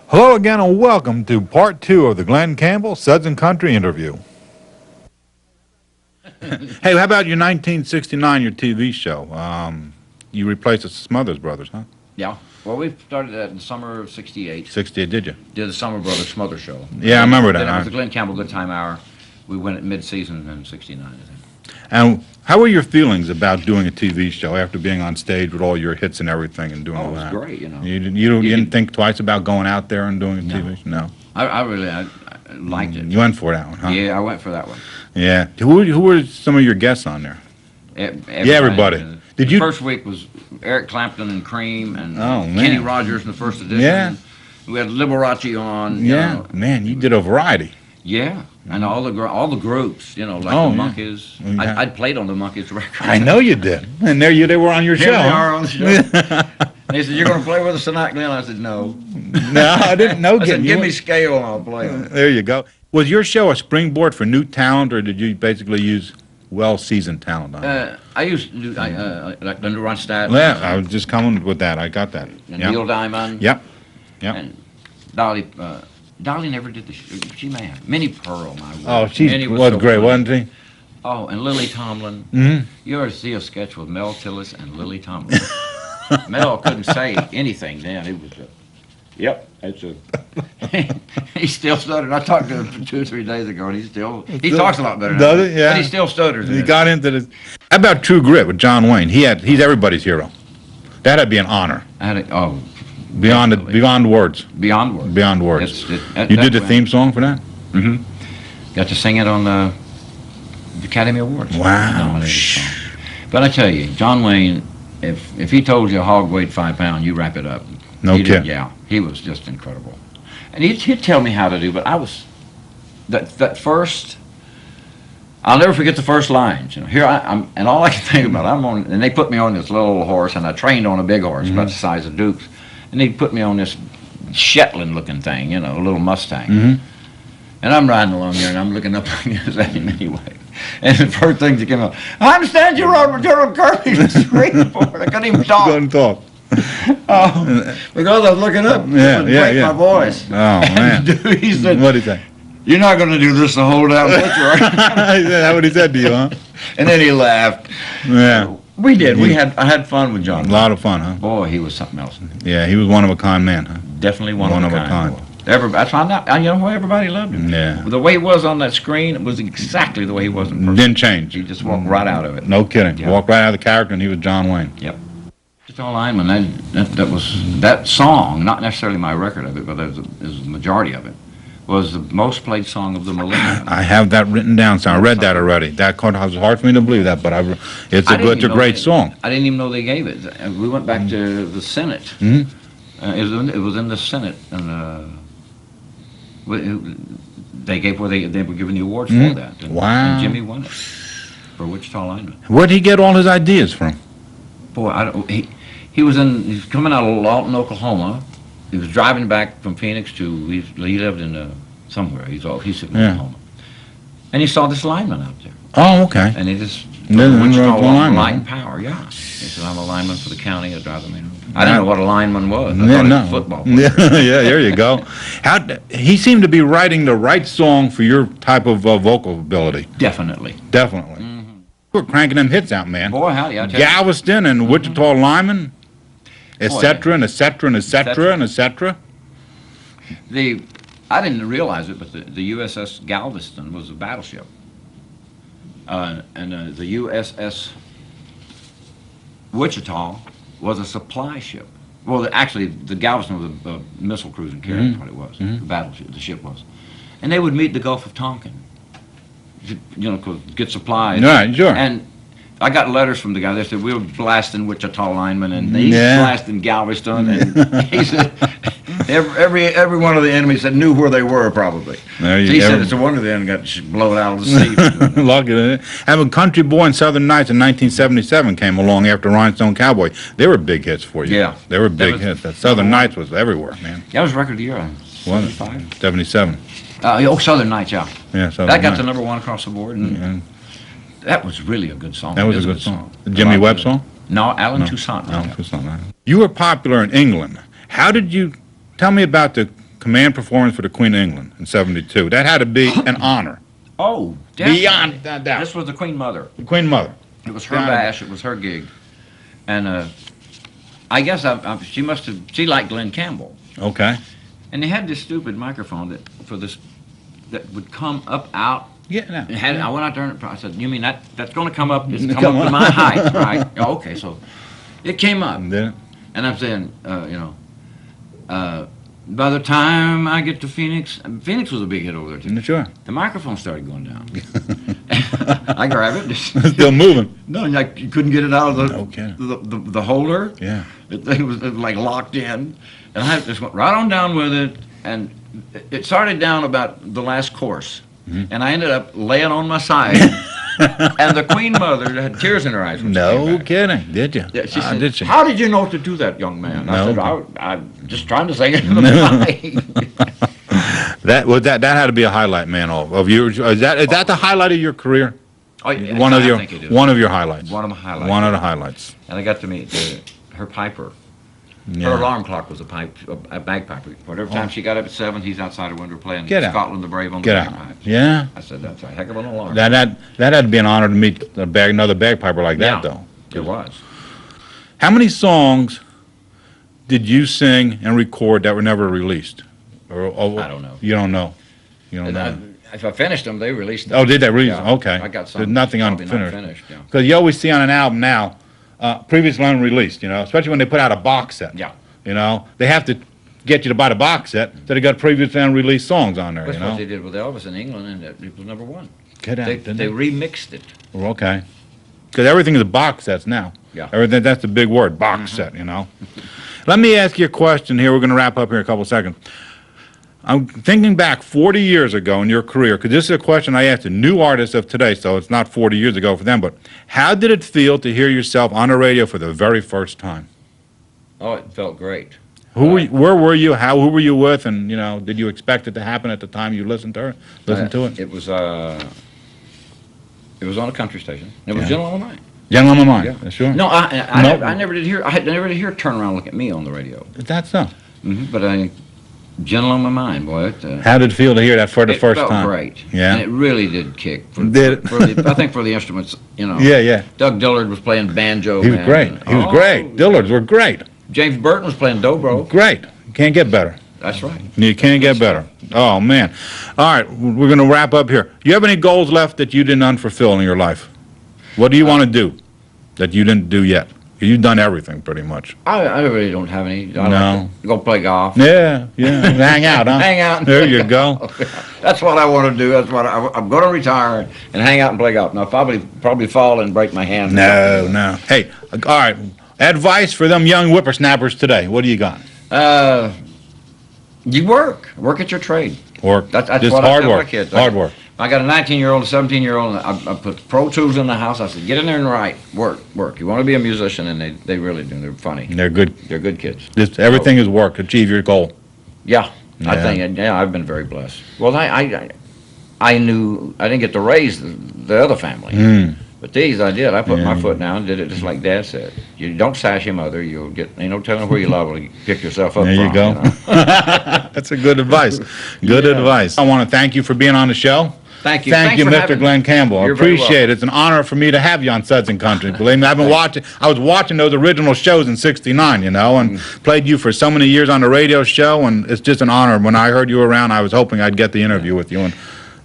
Hello again and welcome to part 2 of the Glen Campbell Suds and Country interview. Hey, how about your 1969, your TV show? You replaced the Smothers Brothers, huh? Yeah. Well, we started that in the summer of '68. 68, did you? Did the Summer Brothers Smother Show. Yeah, I remember that. Then it was the Glen Campbell Goodtime Hour. We went at mid-season in '69, I think. And how were your feelings about doing a TV show after being on stage with all your hits and everything and doing all that? It was great, you know. You didn't think twice about going out there and doing a TV show? No. I really liked it. You went for that one, huh? Yeah, I went for that one. Yeah. Who were some of your guests on there? Everybody. The first week was Eric Clapton and Cream and Kenny Rogers in the first edition. Yeah. We had Liberace on. Yeah. Man, you did a variety. Yeah, and all the groups, you know, like the Monkeys. Yeah. I'd played on the Monkeys record. I know you did. And they were on your show. Here they are on the show. And he said, "You're going to play with us tonight, Glenn?" I said, "No." No, I didn't know. I said, "Give me scale and I'll play them." There you go. Was your show a springboard for new talent, or did you basically use well-seasoned talent on it? I used to do like Linda Ronstadt. Yeah, I was just coming with that. I got that. And Neil Diamond. Yep. And Dolly. Dolly never did the show. She may have. Minnie Pearl, my word. Oh, she was so great, funny. wasn't she? Oh, and Lily Tomlin. Mm-hmm. You ever see a sketch with Mel Tillis and Lily Tomlin? Mel couldn't say anything then. It was that's a... He still stuttered. I talked to him 2 or 3 days ago, and he talks a lot better now. Does he? Yeah. But he still stutters. He got into this. How about True Grit with John Wayne? He's everybody's hero. That'd be an honor. Beyond words. Beyond words. Beyond words. You did the theme song for that? Mm-hmm. Got to sing it on the Academy Awards. Wow. But I tell you, John Wayne, if he told you a hog weighed 5 pounds, you wrap it up. No kidding. Yeah, he was just incredible. And he'd tell me how to do, but I was that first. I'll never forget the first lines. You know, here I'm, and all I can think about, and they put me on this little horse, and I trained on a big horse, about the size of Duke's, and they put me on this Shetland-looking thing, you know, a little Mustang. Mm-hmm. And I'm riding along there, and I'm looking up at him anyway. And the first thing that came out, I understand you rode with General Kirby. Screaming for it. I couldn't even talk. Couldn't talk. Because I was looking up. Yeah. My voice. Oh, man. He said, what did he say? "You're not going to do this the whole damn picture, are you?" That's what he said to you, huh? And then he laughed. Yeah. We did. I had fun with John. A lot of fun, huh? Boy, he was something else. Yeah, he was one of a kind man, huh? Definitely one of a kind. That's why everybody loved him. Yeah. The way he was on that screen, it was exactly the way he was in person. Didn't change. He just walked right out of it. No kidding. Yeah. Walked right out of the character, and he was John Wayne. Yep. All lineman. That song, not necessarily my record of it, but is the majority of it, was the most played song of the millennium. I have that written down, so I read that already. That was hard for me to believe that, but it's a great song. I didn't even know they gave it. We went back to the Senate. Mm-hmm. It was in the Senate, and they were giving the awards for that. And, wow. And Jimmy won it for Wichita lineman. Where'd he get all his ideas from? Boy, he was coming out of Lawton, Oklahoma. He was driving back from Phoenix he lived in somewhere. He's in Oklahoma. And he saw this lineman out there. Oh, okay. And he just, Wichita Light and Power, yeah. He said, "I'm a lineman for the county. I drive the main road." I didn't know what a lineman was. I thought it was football player. Yeah, there you go. He seemed to be writing the right song for your type of vocal ability. Definitely. Definitely. We're cranking them hits out, man. Boy, howdy, I tell you. Galveston and Wichita lineman, et cetera, and et cetera, and et cetera, and et cetera. I didn't realize it, but the USS Galveston was a battleship. And the USS Wichita was a supply ship. Well, actually, the Galveston was a missile cruising carrier, that's what it was. The battleship, the ship was. And they would meet the Gulf of Tonkin. Get supplies. Right, sure. And I got letters from the guy. They said, "We were blasting Wichita linemen, and he's blasting Galveston." And he said, every one of the enemies knew where they were, probably. He said it's a wonder they hadn't got blown out of the sea. Lucky. Having Country Boy and Southern Nights in 1977 came along after Rhinestone Cowboy. They were big hits for you. Yeah. They were big hits. That Southern Nights was everywhere, man. That was record of the year, 75? 77. Southern Nights, yeah. Yeah, Southern That got Nights. to #1 across the board, and that was really a good song. That was a good song. The Jimmy Webb song? No, Alan Toussaint. Alan Toussaint. You were popular in England. How did you tell me about the command performance for the Queen of England in '72. That had to be an honor. Oh, definitely. Beyond doubt. This was the Queen Mother. The Queen Mother. It was her bash. It was her gig. And I guess she liked Glen Campbell. Okay. And they had this stupid microphone that would come up out. Yeah. No. I went out there and I said, "You mean that's going to come up? It's come up to my height, right?" Oh, okay, so it came up. Did it? And I'm saying, by the time I get to Phoenix was a big hit over there too. Sure. The microphone started going down. I grabbed it. Still moving. No, like you couldn't get it out of the holder. Yeah. The thing was like locked in, and I just went right on down with it, and it started down about the last course, and I ended up laying on my side, and the Queen Mother had tears in her eyes. When she No came back. kidding. Did you? Yeah, she said, did she? "How did you know to do that, young man?" No. I said, "I'm just trying to sing it in the mic." That had to be a highlight, man. Of your is that the highlight of your career? Oh, yeah, One of I your think it is. one of your highlights. One of my highlights. One of the highlights. And I got to meet her piper. Yeah. Her alarm clock was a bagpiper. But every time she got up at 7, he's outside her window playing Get out. Scotland the Brave on the Get out. bagpipes. Yeah. I said, that's a heck of an alarm. That had to be an honor to meet another bagpiper like that, Yeah, though. it was. How many songs did you sing and record that were never released? I don't know. You don't know. You don't know. If I finished them, they released them. Oh, did they release? Yeah, Okay. I got some. There's nothing probably unfinished. Not finished, yeah. Because you always see on an album now, previously unreleased, especially when they put out a box set. Yeah. They have to get you to buy the box set, so they got previously unreleased songs on there, That's what they did with Elvis in England, and it was #1. Get out, They didn't remixed it. Well, okay. Because everything is a box sets now. Yeah. Everything, that's the big word, box set, Let me ask you a question here. We're going to wrap up here in a couple of seconds. I'm thinking back 40 years ago in your career, because this is a question I asked a new artist of today, so it's not 40 years ago for them, but how did it feel to hear yourself on the radio for the very first time? Oh, it felt great. Where were you? Who were you with? And, did you expect it to happen at the time you listened to it? It was on a country station. It was Yeah. Gentle on My Mind. Young on my mind. Yeah. Sure. No, I Nope. never did hear. I never did hear "Turn Around, Look at Me" on the radio. That's so. But "Gentle on My Mind," boy. How did it feel to hear that for the first It felt time? great. Yeah. And it really did kick. Did it? I think for the instruments, Yeah. Doug Dillard was playing banjo. He was man. great. He was great. Dillards were great. James Burton was playing dobro. Great. You can't get better. That's right. You can't get better. Oh, man. All right, we're going to wrap up here. You have any goals left that you didn't unfulfill in your life? What do you want to do that you didn't do yet? You've done everything pretty much. I really don't have any. I No. like to go play golf. Yeah. Hang out, huh? Hang out. And There play you golf. go. That's what I want to do. That's what I'm going to retire and hang out and play golf. Now, probably fall and break my hand. No. Hey, all right. Advice for them young whippersnappers today. What do you got? You work at your trade. Work. That's Just what I hard tell my work. kids. Hard work. I got a 19-year-old, a 17-year-old, and I put Pro Tools in the house. I said, get in there and write. Work. You want to be a musician, and they really do. They're funny. They're good. They're good kids. Just everything is work. Achieve your goal. Yeah. I Yeah. think, I've been very blessed. Well, I knew I didn't get to raise the other family. But these I did. I put my foot down and did it just like Dad said. You don't sash your mother. You'll get, ain't no telling where you're liable to pick yourself up There from. you go. That's a good advice. Good advice. I want to thank you for being on the show. Thank you. Thank Thanks you, for Mr. having me. Glen Campbell. I You're very appreciate it. It's an honor for me to have you on Suds and Country. Believe me, I was watching those original shows in '69, and played you for so many years on the radio show, and it's just an honor. When I heard you were around, I was hoping I'd get the interview with you, and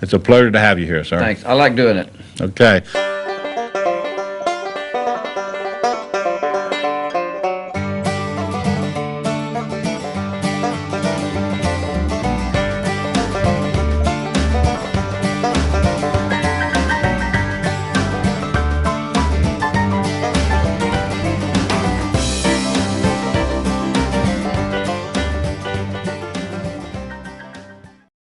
it's a pleasure to have you here, sir. Thanks. I like doing it. Okay.